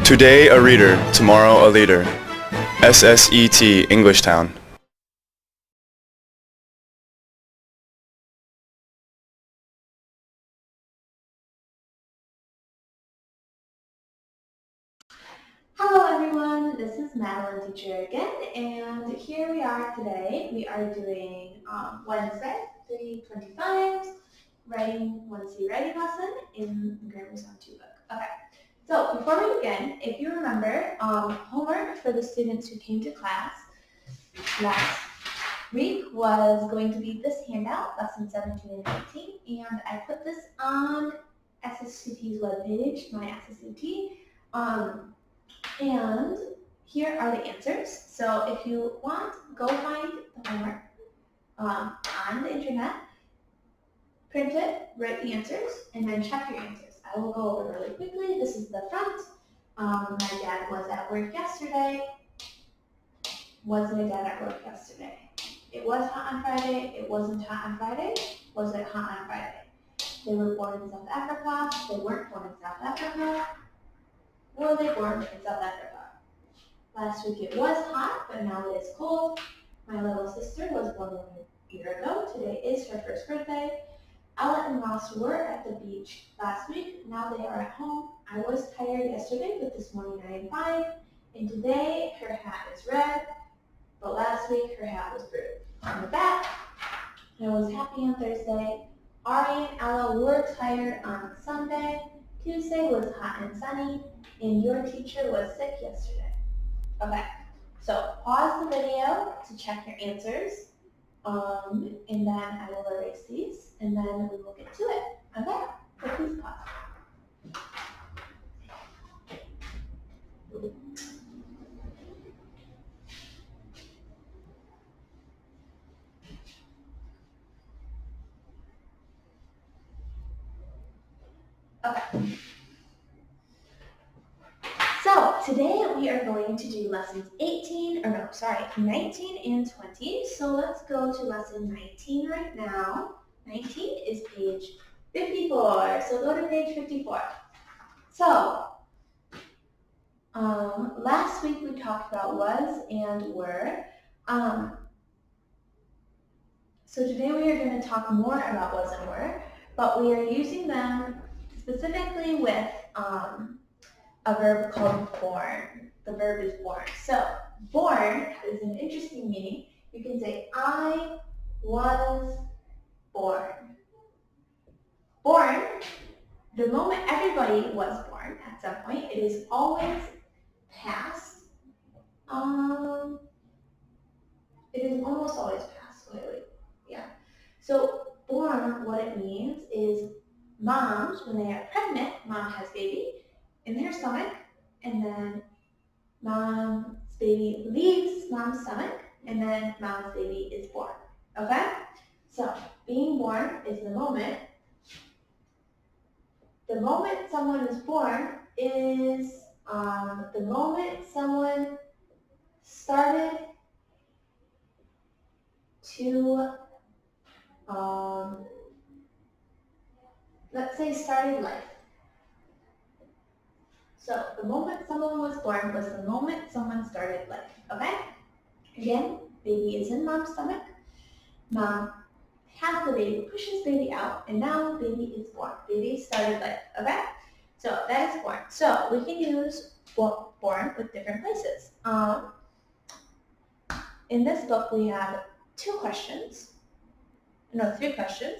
Today a reader, tomorrow a leader. SSET Englishtown. Hello everyone, this is Madeline teacher again, and here we are today. We are doing Wednesday, 325, writing 1C writing lesson in the Grammar Zone2 book. Okay, so before we begin, if you remember, homework for the students who came to class last week was going to be this handout, lesson 17 and 18, and I put this on SSCT's webpage, my SSCT. And here are the answers. So if you want, go find the homework on the internet, print it, write the answers, and then check your answers. I will go over really quickly. This is the front. My dad was at work yesterday. Was my dad at work yesterday? It was hot on Friday. It wasn't hot on Friday. Was it hot on Friday? They were born in South Africa. They weren't born in South Africa. Were they born in South Africa? Last week it was hot, but now it is cold. My little sister was born 1 year ago. Today is her first birthday. Ella and Ross were at the beach last week. Now they are at home. I was tired yesterday, but this morning I am fine. And today her hat is red, but last week her hat was blue. And with that, I was happy on Thursday. Ari and Ella were tired on Sunday. Tuesday was hot and sunny. And your teacher was sick yesterday. Okay, so pause the video to check your answers, and then I will erase these, and then we will get to it. Okay, so please pause. Okay. So today we are going to do lessons 19 and 20. So let's go to lesson 19 right now. 19 is page 54. So go to page 54. So last week we talked about was and were. So today we are going to talk more about was and were, but we are using them specifically with a verb called born. The verb is born. So born is an interesting meaning. You can say, I was born. Born, the moment everybody was born at some point, it is always past. It is almost always past. Wait. Yeah. So born, what it means is moms, when they are pregnant, mom has baby in their stomach, and then mom's baby leaves mom's stomach, and then mom's baby is born. Okay? So being born is the moment. The moment someone is born is the moment someone started to, let's say, started life. So the moment someone was born was the moment someone started life, okay? Again, baby is in mom's stomach. Mom has the baby, pushes baby out, and now baby is born. Baby started life, okay? So that is born. So we can use born with different places. In this book we have three questions,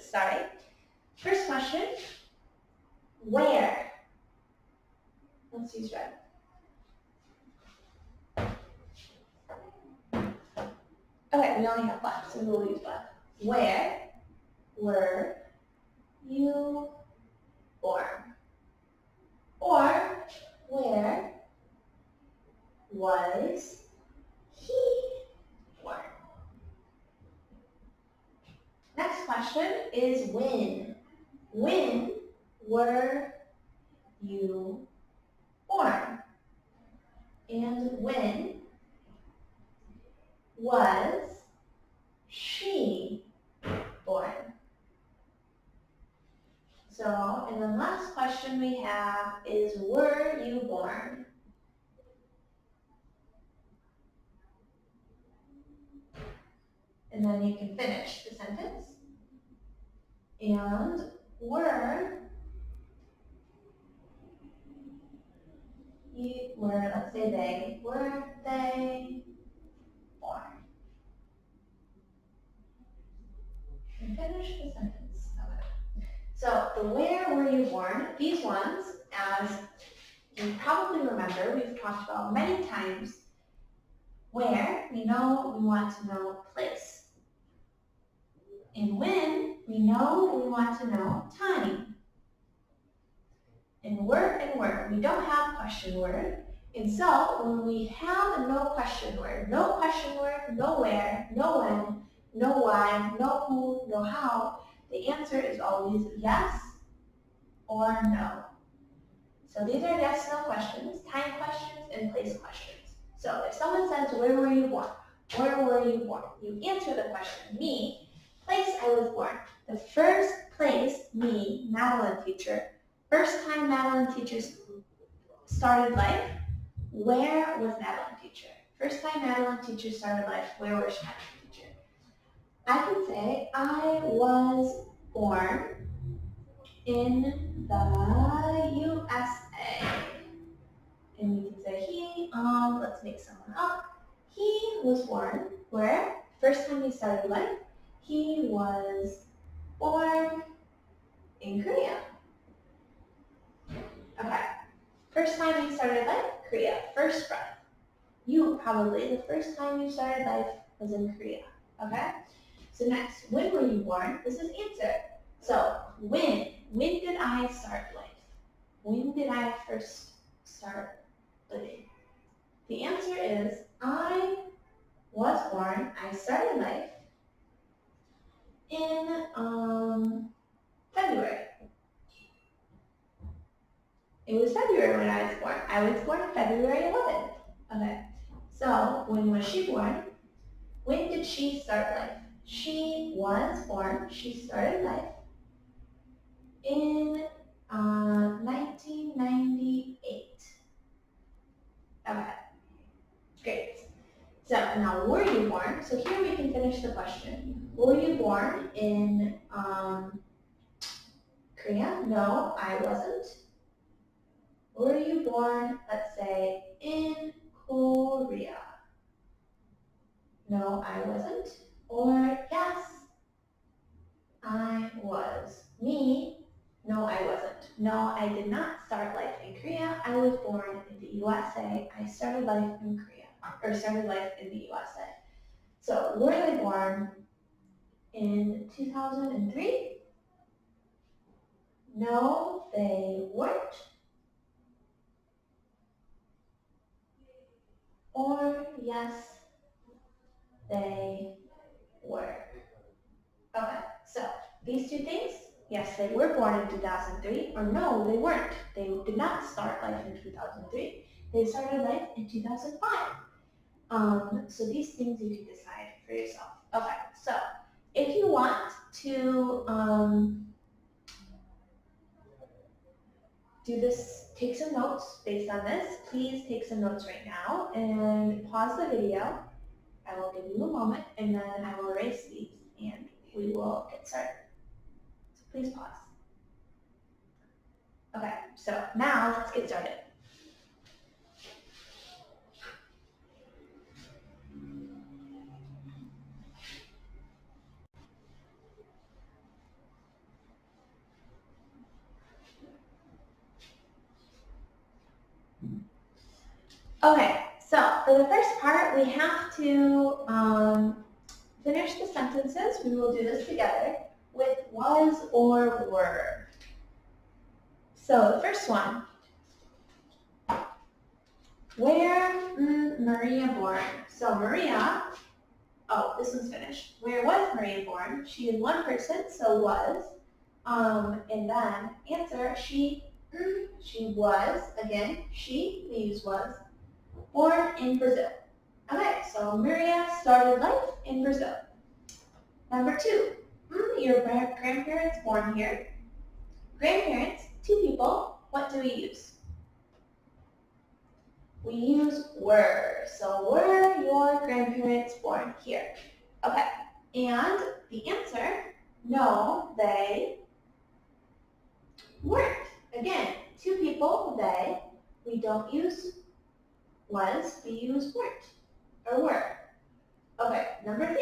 sorry. First question, where? Let's use red. Okay, we only have black, so we'll use black. Where were you born? Or where was he born? Next question is when. When were you born? And when was she born? So, and the last question we have is, were you born? and then you can finish the sentence. And were, let's say they, were they born? And finish the sentence. Okay. So the where were you born, these ones, as you probably remember, we've talked about many times. Where, we know we want to know place. And when, we know we want to know time. And where, we don't have question word. And so when we have a no question word, no where, no when, no why, no who, no how, the answer is always yes or no. So these are yes, no questions, time questions, and place questions. So if someone says, where were you born? Where were you born? You answer the question, me, place I was born. The first place, me, Madeline teacher, first time Madeline teacher started life, where was Madeline teacher? First time Madeline teacher started life, where was Madeline teacher? I can say, I was born in the USA. And we can say he, let's make someone up. He was born where? First time he started life, he was born in Korea. Okay. First time he started life, Korea. First breath. You probably, the first time you started life was in Korea. Okay? So next, when were you born? This is answer. So when did I start life? When did I first start living? The answer is I was born, I started life in February. It was February when I was born. I was born February 11th. Okay. So when was she born? When did she start life? She was born, she started life in 1998. Okay. Great. So now, were you born? So here we can finish the question. Were you born in Korea? No, I wasn't. Were you born, let's say, in Korea? No, I wasn't. Or yes, I was. Me? No, I wasn't. No, I did not start life in Korea. I was born in the USA. I started life in Korea, or started life in the USA. So, were they born in 2003? No, they weren't. Or yes, they were. Okay, so these two things, yes, they were born in 2003, or no, they weren't. They did not start life in 2003. They started life in 2005. So these things you can decide for yourself. Okay, so if you want to do this, take some notes based on this, please take some notes right now and pause the video. I will give you a moment and then I will erase these and we will get started. So please pause. Okay, so now let's get started. Okay, so for the first part, we have to finish the sentences. We will do this together with was or were. So the first one, where Maria born? So Maria, oh, this one's finished. Where was Maria born? She is one person, so was. And then answer, she was, again, she, we use was, born in Brazil. Okay, so Maria started life in Brazil. Number two, your grandparents born here. Grandparents, two people, what do we use? We use were. So were your grandparents born here? Okay, And the answer, no, they weren't. Again, two people, they. We don't use was, we use weren't or were. Okay, number 3.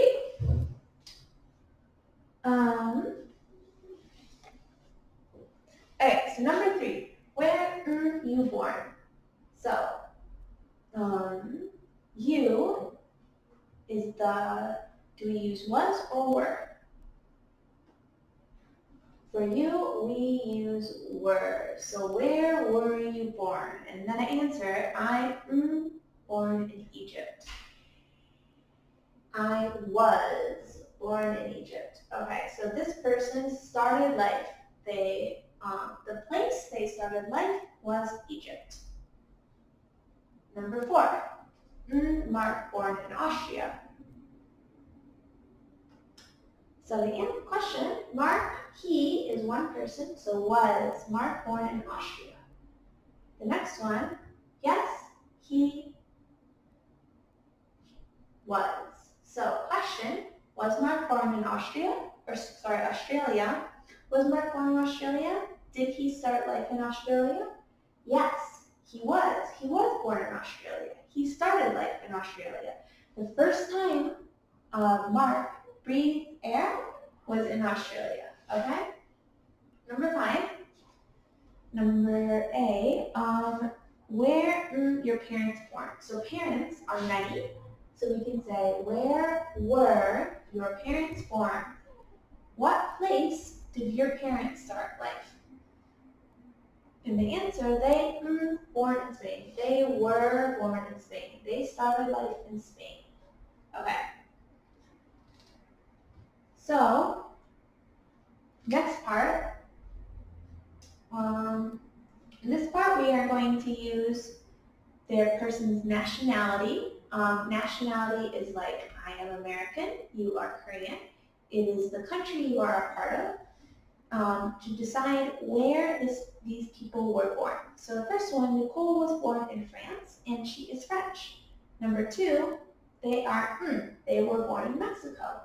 Okay, so number 3, where are you born? So, you is the, do we use was or were? For you, we use were. So where were you born? And then I answer, I am born in Egypt. I was born in Egypt. Okay, so this person started life. The place they started life was Egypt. Number 4, Mark born in Austria. So the question, Mark, he is one person, so was Mark born in Austria. The next one, yes, he was. So question, was Mark born in Australia? Was Mark born in Australia? Did he start life in Australia? Yes, he was. He was born in Australia. He started life in Australia. The first time Mark breathed air was in Australia. Okay? Number 5. Number A, where are your parents born? So parents are many. So we can say, where were your parents born? What place did your parents start life? And the answer, they were born in Spain. They were born in Spain. They started life in Spain. Okay. So, next part. In this part, we are going to use their person's nationality. Nationality is like, I am American, you are Korean. It is the country you are a part of. To decide where these people were born. So the first one, Nicole was born in France, and she is French. Number 2, they were born in Mexico.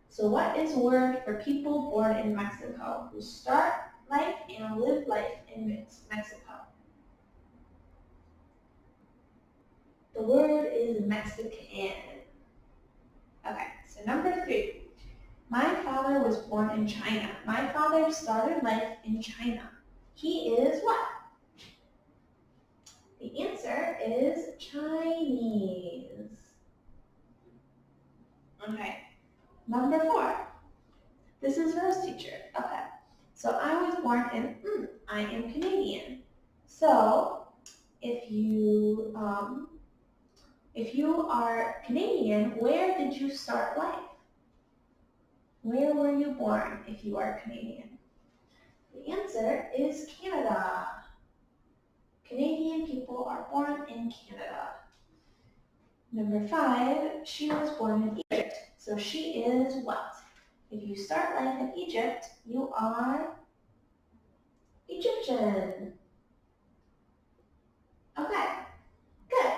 So what is word for people born in Mexico who start life and live life in Mexico? The word is Mexican. Okay, so number 3. My father was born in China. My father started life in China. He is what? The answer is Chinese. Okay. Number 4. This is Rose teacher. Okay. So I was born in, I am Canadian. So if you are Canadian, where did you start life? Where were you born if you are Canadian? The answer is Canada. Canadian people are born in Canada. Number 5, she was born in Egypt. So she is what? If you start life in Egypt, you are Egyptian. Okay, good.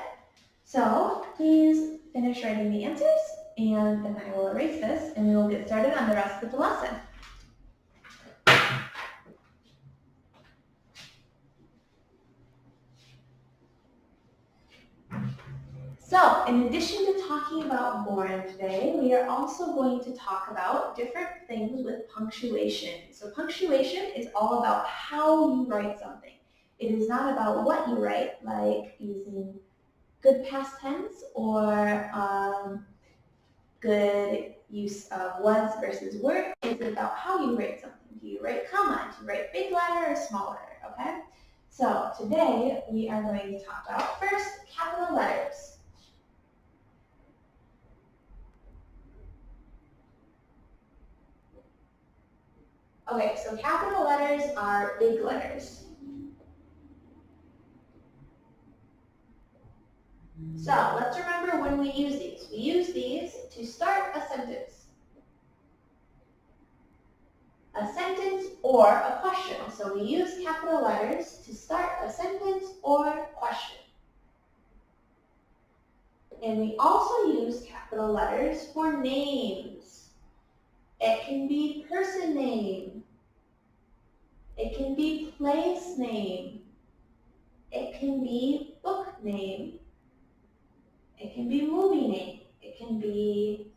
So please finish writing the answers, and then I will erase this, and we will get started on the rest of the lesson. So, in addition to talking about born today, we are also going to talk about different things with punctuation. So punctuation is all about how you write something. It is not about what you write, like using good past tense or good use of was versus were. It's about how you write something. Do you write comma? Do you write big letter or small letter? Okay? So today we are going to talk about first capital letters. Okay, so capital letters are big letters. So let's remember when we use these. We use these to start a sentence. A sentence or a question. So we use capital letters to start a sentence or question. And we also use capital letters for names. It can be person name. It can be place name. It can be book name. It can be movie name. It can be,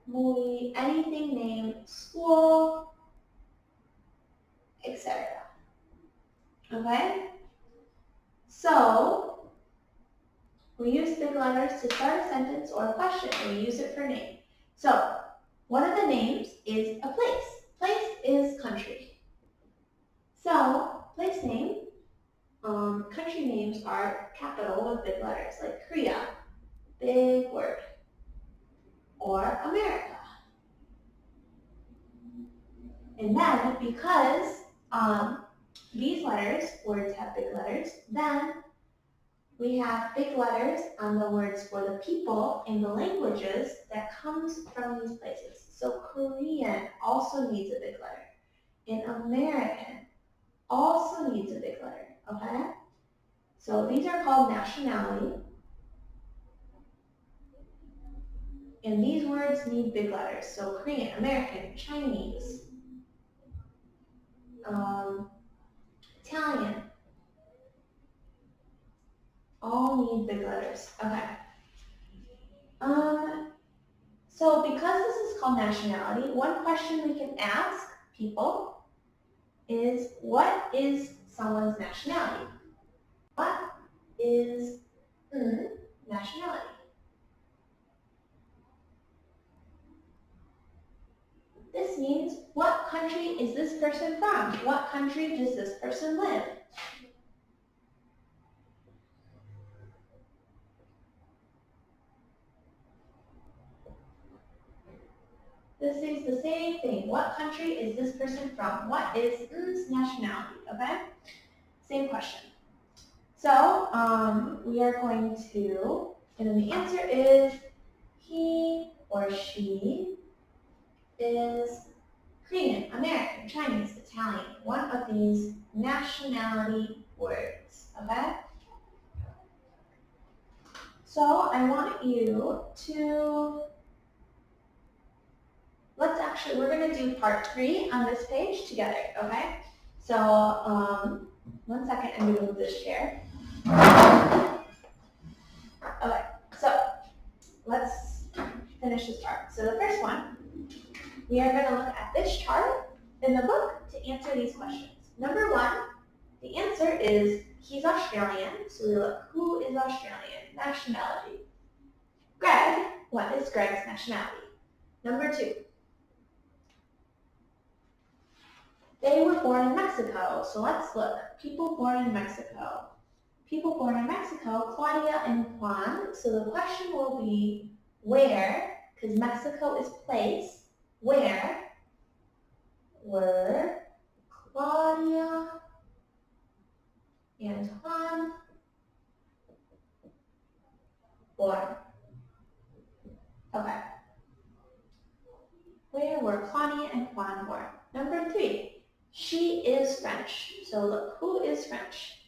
movie, anything named school, etc. Okay? So, we use big letters to start a sentence or a question, and we use it for name. So, one of the names is a place. Place is country. So, place name, country names are capital with big letters, like Korea, big word, or America. And then, because these letters, words have big letters, then we have big letters on the words for the people in the languages that comes from these places. So Korean also needs a big letter. And American also needs a big letter, okay? So these are called nationality. And these words need big letters. So Korean, American, Chinese, Italian, all need big letters. Okay. So because this is called nationality, one question we can ask people is, what is someone's nationality? What is nationality? This means, what country is this person from? What country does this person live? This is the same thing. What country is this person from? What is nationality? Okay? Same question. So, we are going to, and then the answer is, he or she is Korean, American, Chinese, Italian. One of these nationality words. Okay? So, I want you to, we're going to do part 3 on this page together, okay? So, 1 second, I'm going to move this chair. Okay, so let's finish this part. So the first one, we are going to look at this chart in the book to answer these questions. Number 1, the answer is, he's Australian. So we look, who is Australian? Nationality. Greg, what is Greg's nationality? Number 2, they were born in Mexico. So let's look. People born in Mexico. People born in Mexico, Claudia and Juan. So the question will be, where, because Mexico is place, where were Claudia and Juan born? Okay. Where were Claudia and Juan born? Number 3, she is French. So look, who is French?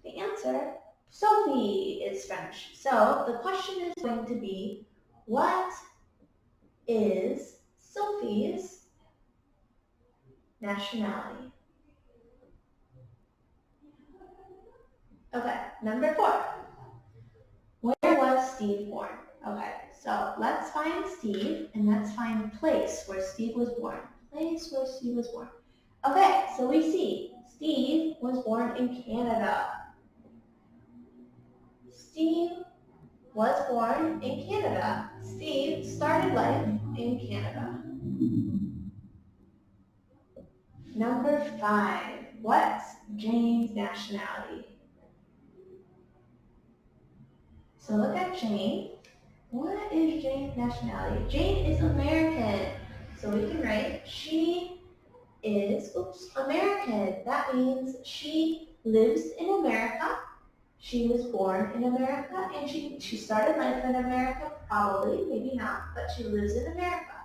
The answer, Sophie is French. So the question is going to be, what is Sophie's nationality? Okay, number 4. Where was Steve born? Okay, so let's find Steve, and let's find place where Steve was born. Place where Steve was born. Okay, so we see Steve was born in Canada. Steve was born in Canada. Steve started life in Canada. Number 5, what's Jane's nationality? So look at Jane. What is Jane's nationality? Jane is American. So we can write, she is, American. That means she lives in America. She was born in America, and she started life in America, probably, maybe not, but she lives in America.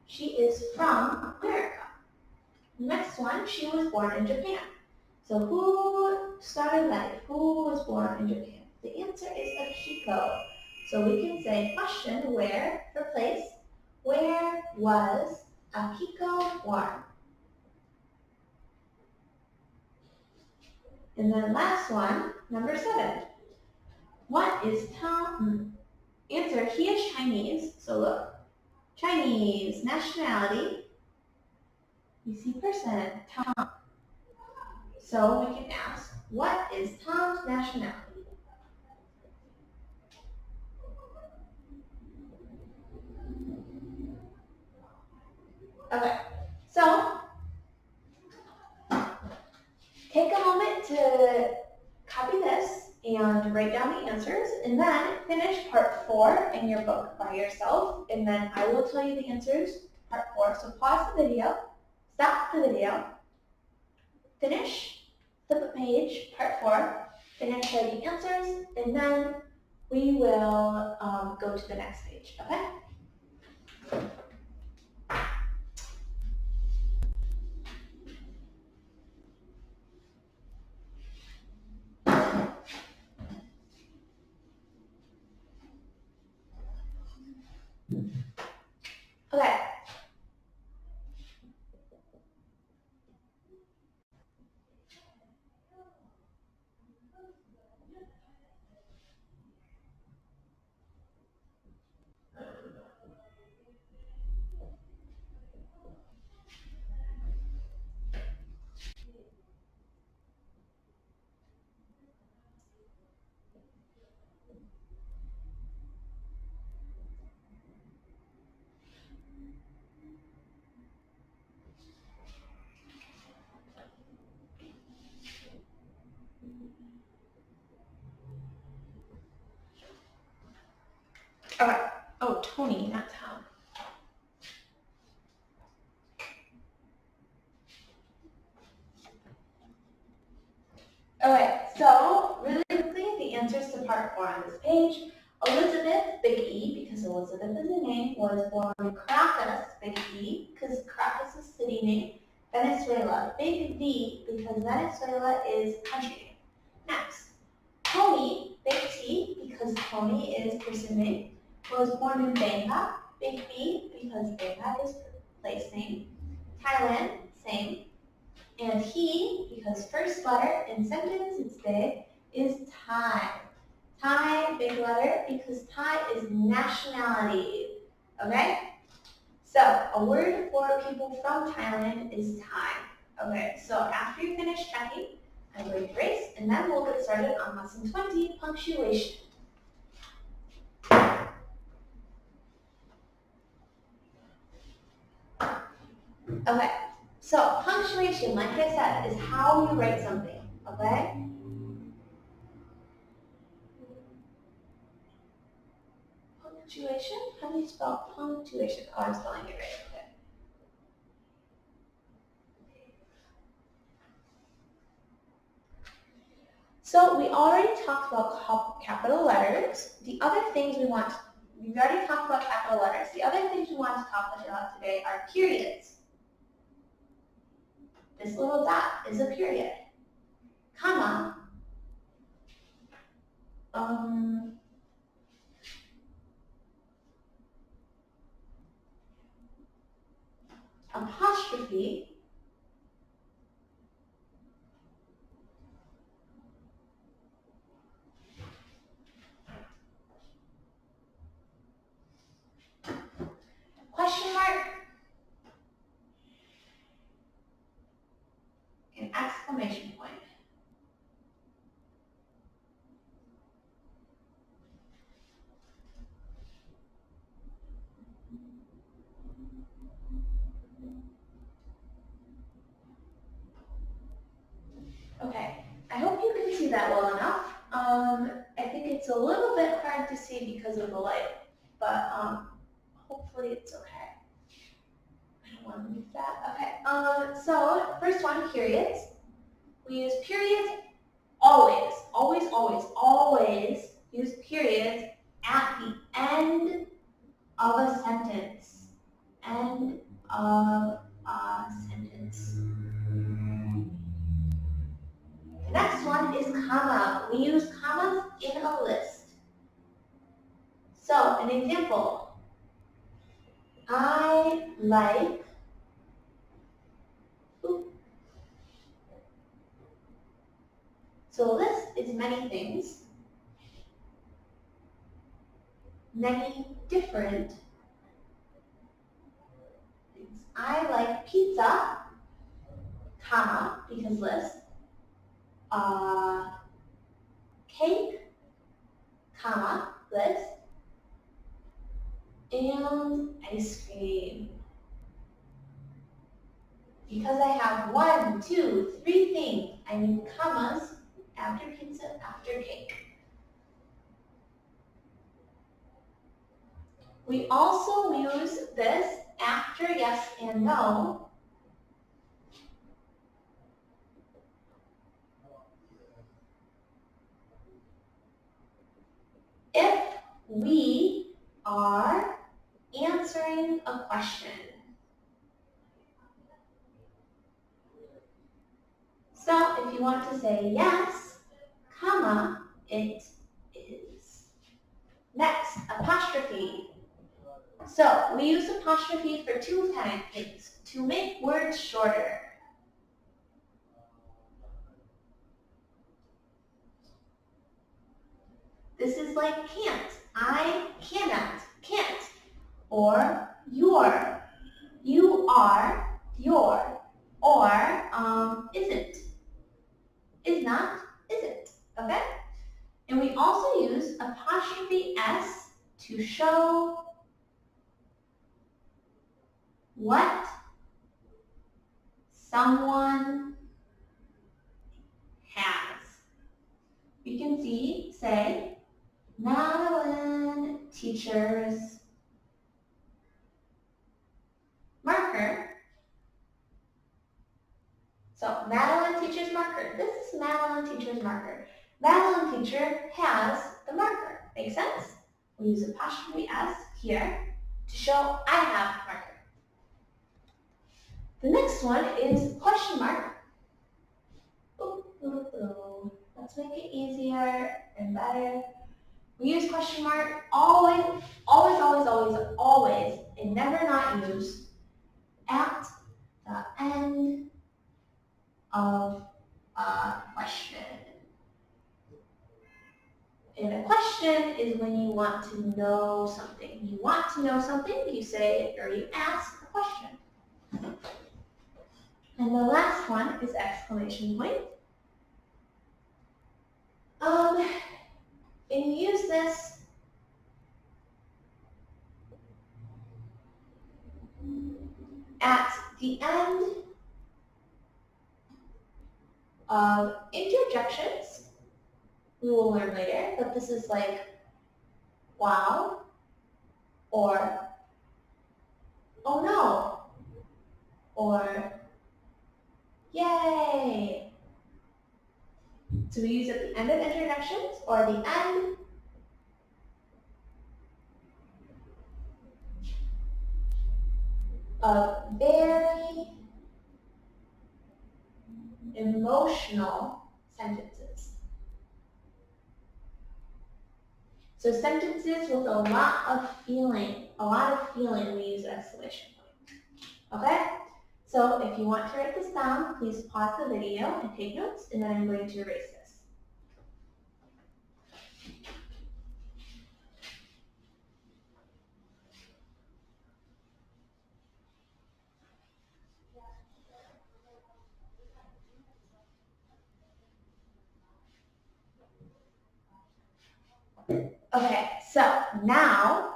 She is from America. Next one, she was born in Japan. So who started life? Who was born in Japan? The answer is Akiko. So we can say question, where, for place. Where was Akiko born? And then last one, number 7. What is Tom? Answer, he is Chinese. So look, Chinese, nationality. You see person, Tom. So we can ask, what is Tom's nationality? Okay, so take a moment to copy this and write down the answers, and then finish part 4 in your book by yourself, and then I will tell you the answers to part 4. So pause the video, stop the video, finish, flip a page, part 4, finish writing answers, and then we will go to the next page, okay? Okay. Okay. Oh, Tony, not Tom. Okay, so really quickly, the answers to part 4 on this page. Elizabeth, big E, because Elizabeth is a name, was born in Caracas, big E, because Caracas is city name. Venezuela, big V, because Venezuela is country name. Next, Tony, big T, because Tony is person name, was born in Bangkok, big B, because Bangkok is place name. Thailand, same. And he, because first letter in sentence it's big, is Thai. Thai, big letter, because Thai is nationality. Okay? So, a word for people from Thailand is Thai. Okay, so after you finish checking, I'm going to erase, and then we'll get started on lesson 20, punctuation. Okay, so punctuation, like I said, is how you write something, okay? Punctuation? How do you spell punctuation? Oh, I'm spelling it right. Okay. So we already talked about capital letters. The other things we've already talked about capital letters. The other things we want to talk about today are periods. This little dot is a period. Comma. Apostrophe. Question mark. An exclamation point. Okay, I hope you can see that well enough. I think it's a little bit hard to see because of the light, but hopefully it's okay. I don't want to move that. Okay, so first one, periods. We use periods always, always, always, always use periods at the end of a sentence. End of a sentence. The next one is comma. We use commas in a list. So a list is many things, many different things. I like pizza, comma, because list, cake, comma, list, and ice cream. Because I have 1, 2, 3 things, I need commas after pizza, after cake. We also use this after yes and no. If we are answering a question. So if you want to say yes, comma, it is. Next, apostrophe. So we use apostrophe for two kind of things, to make words shorter. This is like can't. I cannot, can't. Or your, you are, your. Or isn't, is not, isn't. Okay? And we also use apostrophe S to show what someone has. You can see, say, Madeline teacher's marker. So Madeline teacher's marker. This is Madeline teacher's marker. Madeline teacher has the marker. Make sense? We use apostrophe S here to show I have the marker. The next one is question mark. Ooh, ooh, ooh. Let's make it easier and better. We use question mark always, always, always, always, always, and never not use at the end of a question. And a question is when you want to know something. You want to know something, you say or you ask a question. And the last one is exclamation point. And you use this at the end of interjections. We will learn later, but this is like wow, or oh no, or yay. So we use it at the end of introductions or the end of very emotional sentences. So sentences with a lot of feeling we use exclamation point. Okay? So if you want to write this down, please pause the video and take notes, and then I'm going to erase this. Okay, so now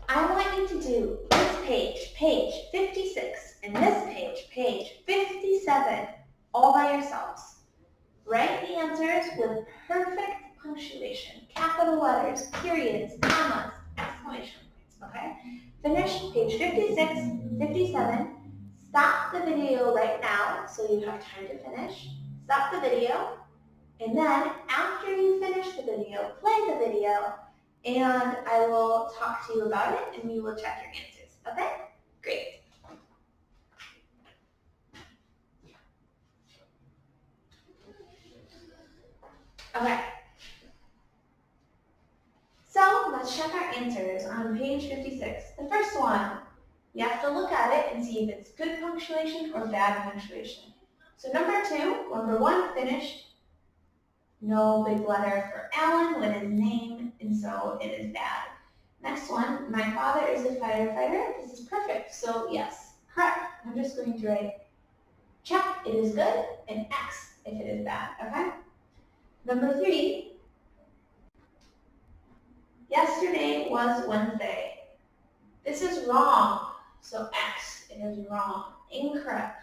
I want you to do this page, page 56, and this page, page 57, all by yourselves. Write the answers with perfect punctuation, capital letters, periods, commas, exclamation points, okay? Finish page 56, 57. Stop the video right now so you have time to finish. Stop the video. And then after you finish the video, play the video, and I will talk to you about it and we will check your answers. Okay? Great. Okay. So let's check our answers on page 56. The first one, you have to look at it and see if it's good punctuation or bad punctuation. So number one finished. No big letter for Alan with his name, and so it is bad. Next one, my father is a firefighter. This is perfect. So yes, correct. I'm just going to write check, it is good, and X if it is bad, okay? Number 3, yesterday was Wednesday. This is wrong. So X, it is wrong. Incorrect.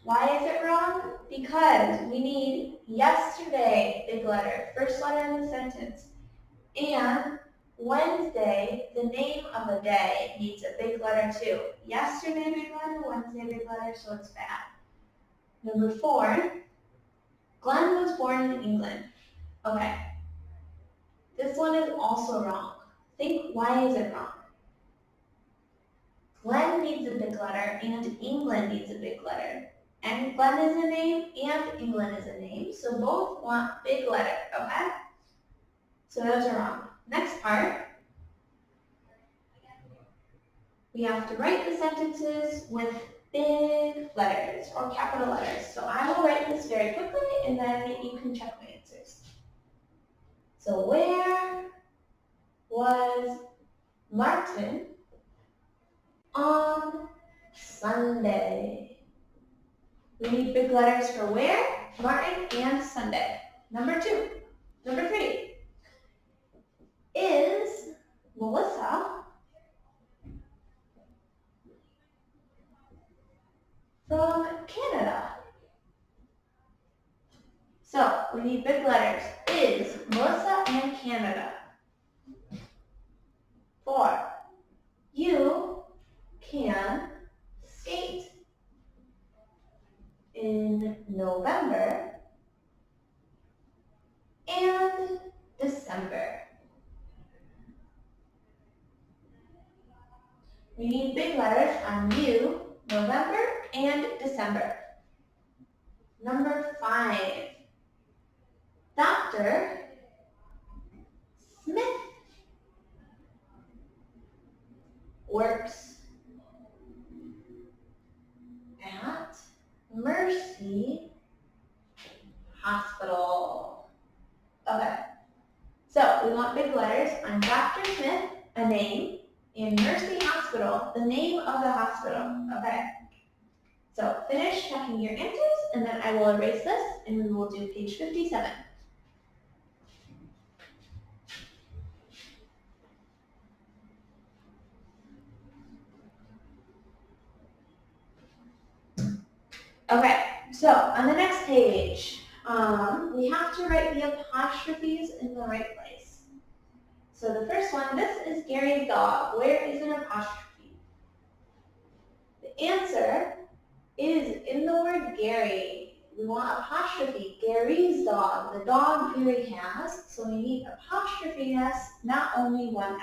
Why is it wrong? Because we need yesterday, big letter, first letter in the sentence, and Wednesday, the name of a day, needs a big letter too. Yesterday, big letter, Wednesday, big letter, so it's bad. Number 4, Glenn was born in England. Okay, this one is also wrong. Think, why is it wrong? Glenn needs a big letter and England needs a big letter. And Glenn is a name and England is a name, so both want big letter, okay? So those are wrong. Next part, we have to write the sentences with big letters or capital letters. So I will write this very quickly and then you can check my answers. So where was Martin on Sunday? We need big letters for where, Martin, and Sunday. Number 3. Is Melissa from Canada? So we need big letters. Is Melissa and Canada? 4. You can skate in November and December. We need big letters on you, November and December. Number 5, Dr. Smith works at Mercy Hospital. Okay, so we want big letters on Dr. Smith, a name, and Mercy Hospital, the name of the hospital. Okay, so finish checking your answers and then I will erase this and we will do page 57. Okay, so on the next page, we have to write the apostrophes in the right place. So the first one, this is Gary's dog. Where is an apostrophe? The answer is in the word Gary. We want apostrophe, Gary's dog, the dog Gary has. So we need apostrophe S, not only one S.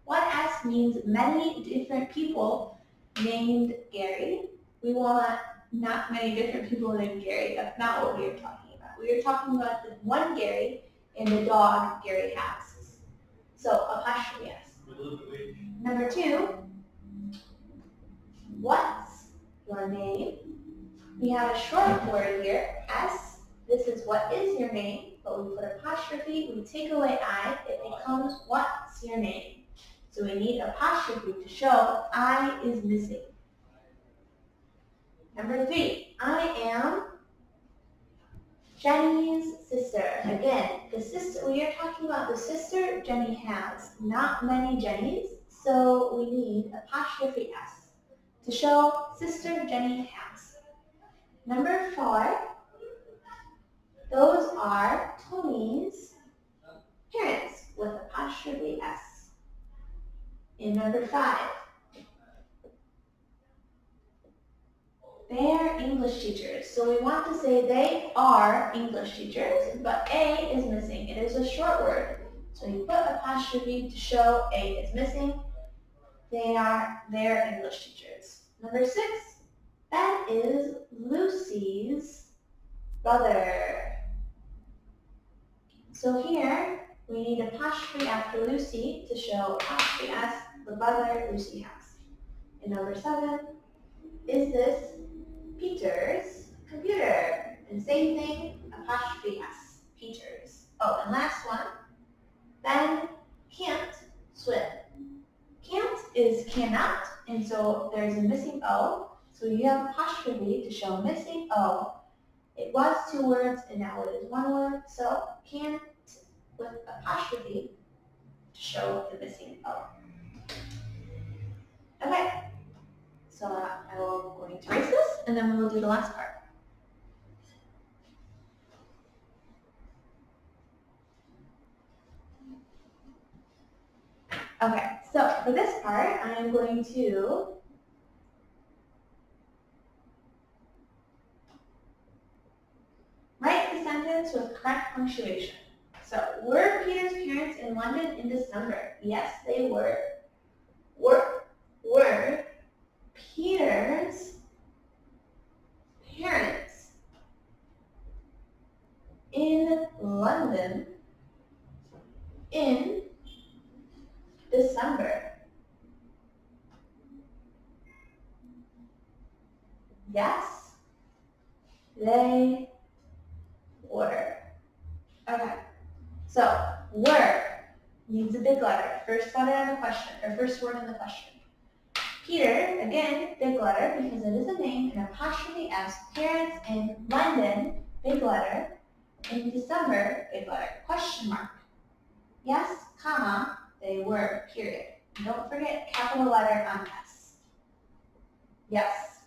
One S means many different people named Gary. We want not many different people named Gary. That's not what we are talking about. We are talking about the one Gary and the dog Gary has. So apostrophe S. Number 2, what's your name? We have a short word here, S. This is what is your name, but we put apostrophe, we take away I, it becomes what's your name. So we need apostrophe to show I is missing. Number 3, I am Jenny's sister. Again, the sister, we are talking about the sister Jenny has, not many Jennys, so we need apostrophe S to show sister Jenny has. Number 4, those are Tony's parents with apostrophe S. And number 5, they are English teachers. So we want to say they are English teachers, but A is missing. It is a short word. So you put apostrophe to show A is missing. They are their English teachers. Number 6, that is Lucy's brother. So here we need apostrophe after Lucy to show apostrophe S, the brother Lucy has. And number 7, is this Peter's computer. And same thing, apostrophe S, Peters. Oh, and last one, Ben can't swim. Can't is cannot, and so there's a missing O. So you have apostrophe to show missing O. It was 2 words and now it is 1 word. So can't with apostrophe to show the missing O. Okay. So I will going to erase this and then we will do the last part. Okay, so for this part, I am going to write the sentence with correct punctuation. So, were Peter's parents in London in December? Yes, they were. Were Peter's parents in London in December? Yes, they were. Okay, so were needs a big letter. First letter in the question, or first word in the question. Peter, again, big letter because it is a name, and apostrophe S. Parents in London, big letter. In December, big letter. Question mark. Yes, comma, they were, period. And don't forget capital letter on S. Yes.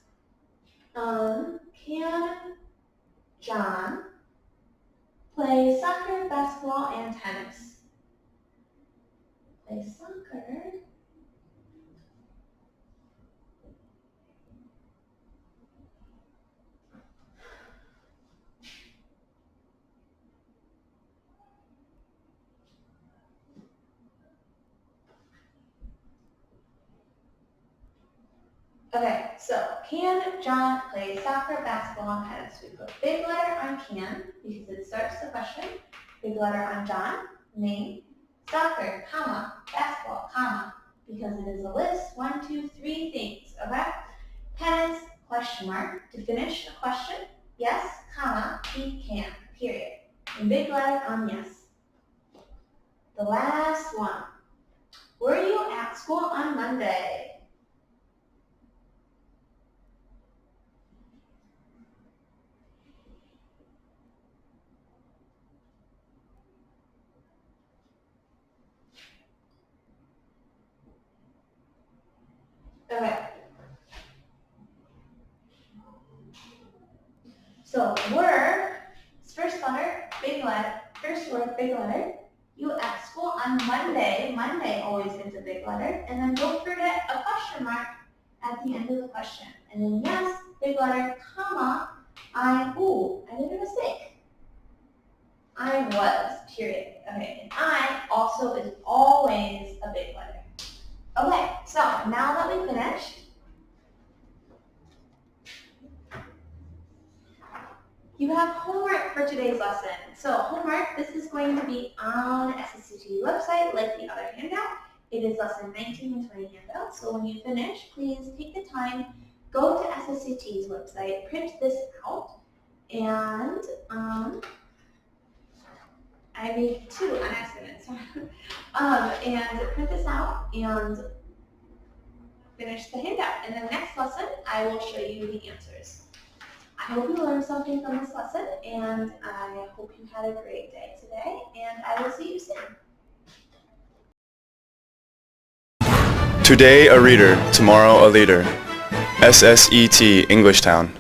Can John play soccer, basketball, and tennis? Play soccer. Okay, so can John play soccer, basketball, and tennis? We put big letter on can because it starts the question. Big letter on John, name, soccer, comma, basketball, comma, because it is a list, 1, 2, 3 things, okay? Tennis, question mark, to finish the question, yes, comma, he can, period. And big letter on yes. The last one, were you at school on Monday? Okay. So were, first letter, big letter, first word, big letter. You at school on Monday. Monday always is a big letter. And then don't forget a question mark at the end of the question. And then yes, big letter, comma, I did a mistake. I was, period. Okay, and I also is always a big letter. Okay, so now that we finished, you have homework for today's lesson. So homework, this is going to be on SSCT's website like the other handout. It is lesson 19 and 20 handout. So when you finish, please take the time, go to SSCT's website, print this out, and I made 2 on accident. And print this out and finish the handout. And then next lesson, I will show you the answers. I hope you learned something from this lesson, and I hope you had a great day today, and I will see you soon. Today a reader, tomorrow a leader. SSET Englishtown.